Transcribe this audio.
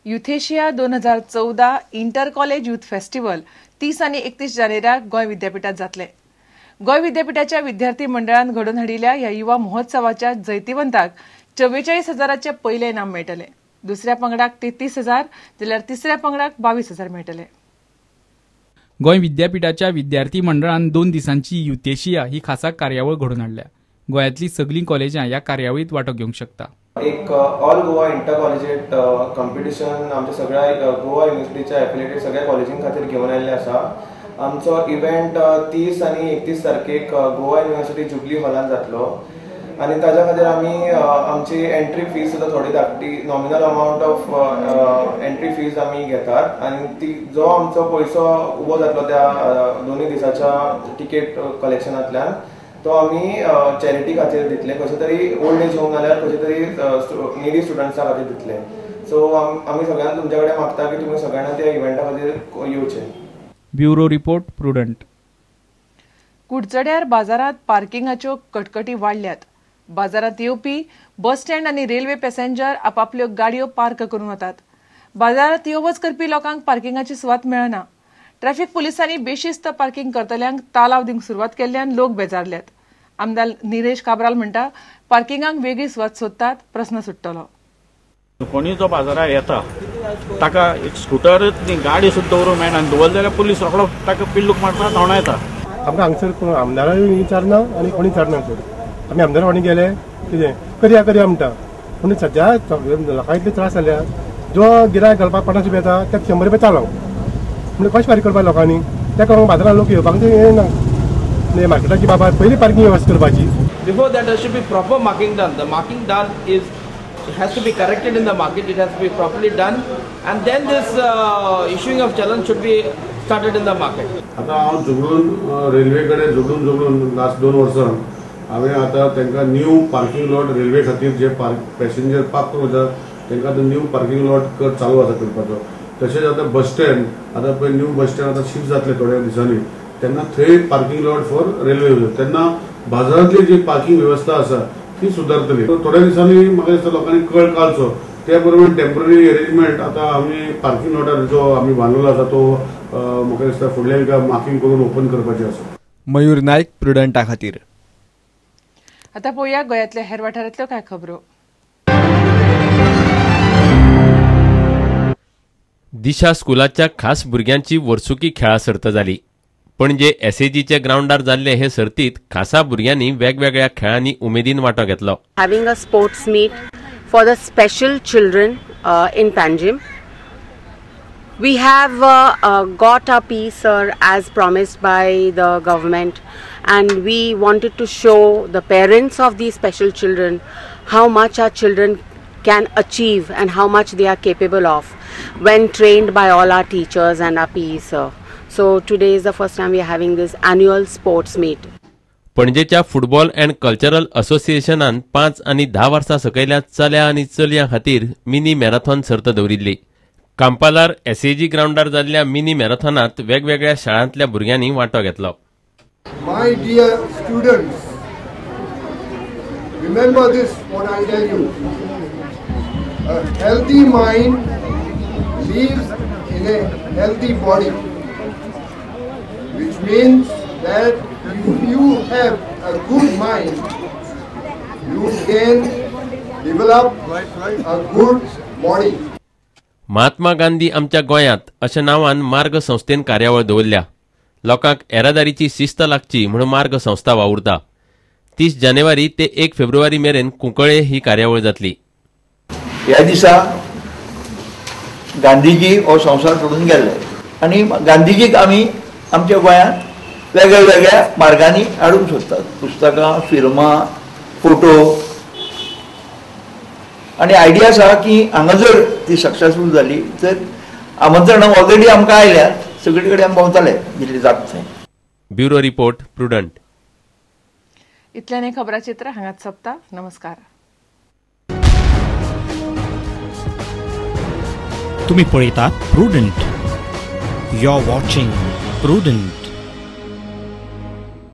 युथेशिया 2014 inter college youth festival 30 आणि 31 जानेराक गोय विद्यापीठात जातले। गोय विद्यापीठाच्या विद्यार्थी मंडळान घडोवन हाडिल्ल्या ह्या युवा महोत्सवाच्या जैतिवंताक 44,000चे पयले इनाम मेळटले। दुसऱ्या पंगडाक 33,000 जाल्यार तिसऱ्या पंगडाक 22,000 मेळटले। गोय विद्यापीठाच्या विद्यार्थी मंडळान 2 दिसांची युथेशिया ही खासा कार्यावळ घडोवन हाडल्या। गोंयांतली सगळीं कॉलेजां ह्या कार्यावळीत वांटो घेवंक शकता। एक all Goa inter collegiate competition आमच्या सगळ्या गोवा युनिव्हर्सिटीच्या एफिलिएटेड सगळ्या कॉलेजीं खातीर घेवन आयिल्ले आसा। आमचो इव्हेंट 30 आणि 31 तारखेक गोवा युनिव्हर्सिटी जुबली हॉलांत जातलो आणि ताज्या खातीर आमी आमची एंट्री फी सुद्दां थोडी धाकटी nominal amount of entry fees आमी घेतात आणि ती जो आमचो पयसो उबो जातलो त्या दोनूय दिसाच्या टिकेट कलेक्शनांतल्यान तो आमी चॅरिटी खातीर दितले, कशे तरी ओल्ड एज होम नाल्यार कशे तरी निडी स्टुडंट्सां खातीर दितले। सो आमी सगळ्यांक तुमचे कडेन मागता की तुमी सगळ्यांना त्या इव्हेंटा खातीर येवचे। Bureau report prudent. कुडचड्यार बाजारात पार्किंगाच्यो कटकटी वाडल्यात। बाजारात येवपी बस स्टँड आणि रेल्वे पॅसेंजर आपापल्यो गाडयो पार्क करून वतात। बाजारात येवच करपी लोकांक पार्किंगाची सुवात मेळना। ट्रॅफिक पुलिसांनी बेशिस्त पार्किंग करतल्यांक तालाव दिवंक सुरवात केल्ल्यान लोक बेजारल्यात। आमदार निलेश काब्राल म्हणटा पार्किंगाक वेगळी सुवात सोदतात, प्रस्न सुट्टलो। कोणी जो बाजारात येता ताका एक स्कूटर गाडी सुद्दां दवरूंक मेळना, दवरले जाल्यार पुलीस रोखडो ताका पिल्लूक मारता धांवडां येता। आमकां हांगसर आमदाराय विचारना आनी कोणी विचारना सर। आमी आमदारा वांगडा गेले कितें करया म्हणटा, पूण सद्या लोकांक इतले त्रास जाल्या। जो गिरायक घालपाक 50 रुपया येता ताका 100 रुपया तालाव, म्हणजे कशें फारीक करपाक लोकांनी ताका बाजारात लोक येवपाक येना। मार्केटाची बाबा पयली पार्किंग वेवस्था करपाची। Before that there should be proper marking done. The marking done has to be corrected in the market. It has to be properly done, and then this issuing of challan should be started in the market. आता हांव झगडून railway कडेन झगडून last 2 वर्सां हांवें आता तांकां new parking lot railway खातीर जे passenger park करता तांकां न्यू पार्किंग लॉट चालू आसा करपाचो। तशेंच आता बस स्टँड आता पळय न्यू बस स्टँड आता शिफ्ट जातले थोड्या दिसांनी, तेन्ना थंय पार्किंग लॉट फॉर रेल्वे तेन्ना बाजारांतली जी पार्किंग वेवस्था आसा ती सुदारतली। थोड्या दिसांनी म्हाका दिसता लोकांनी कळ घालचो। त्या बरोबर टेम्पररी अरेंजमेंट आता आमी पार्किंग लॉटार जो आमी बांदलेलो आसा तो म्हाका दिसता फुडल्या मार्किंग करून ओपन करपाचें आसा। मयूर नायक प्रुडंटा खातीर। आता पळोवया गोंयांतल्या हेर वाठारांतल्यो कांय खबरो। दिशा स्कुलाच्या खास भुरग्यांची वर्सुकी खेळा सर्त जाली। पणजे एसएजीच्या ग्राउंडार जाल्ले हे सर्तीत खासा भुरग्यांनी वेगवेगळ्या खेळांनी उमेदीन वांटो घेतलो। Having a sports meet for the special children in Panjim. We have got our piece as promised by the government, and we wanted to show the parents of these special children how much our children can achieve and how much they are capable of when trained by all our teachers and our PE sir. So today is the first time we are having this annual sports meet. पणजेच्या football and cultural असोसिएशनान 5 आणि 10 वर्सां सकयल्या चल्या आणि चलयां खातीर mini marathon सर्त दवरिल्ली। कांपालार SAG ग्राउंडार जाल्ल्या मिनी मॅरेथॉनात वेगवेगळ्या शाळांतल्या भुरग्यांनी वांटो घेतलो। My dear students, remember this what I tell you. A healthy mind lives in a healthy body, which means that if you have a good mind, you can develop a good body. Mahatma Gandhi आमच्या गोंयांत अशा नावान मार्ग संस्थेन कार्यावळ दवरल्या। लोकांक येरादारीची शिस्त लागची म्हणून मार्ग संस्था वावुरता। 30 जानेवारी ते 1 फेब्रुवारी मेरेन कुंकळे ही कार्यावळ जातली। ह्या दिसा गांधीजी हो संवसार सोडून गेल्ले आणि गांधीजीक आमी आमच्या गोंयांत वेगळ्या मार्गांनी हाडूंक सोदतात। पुस्तकां, फिल्मां, फोटो आणि आयडिया आसा की हांगा जर ती सक्सेसफूल जाली तर आमंत्रणां ऑलरेडी आमकां आयल्यात, सगळे कडेन आमी भोंवताले जितले जाता थंय। Bureau report Prudent. इतल्यान खबराचित्र हांगाच सोंपता। नमस्कार। तुम्ही पळयतात Prudent. You are watching prudent.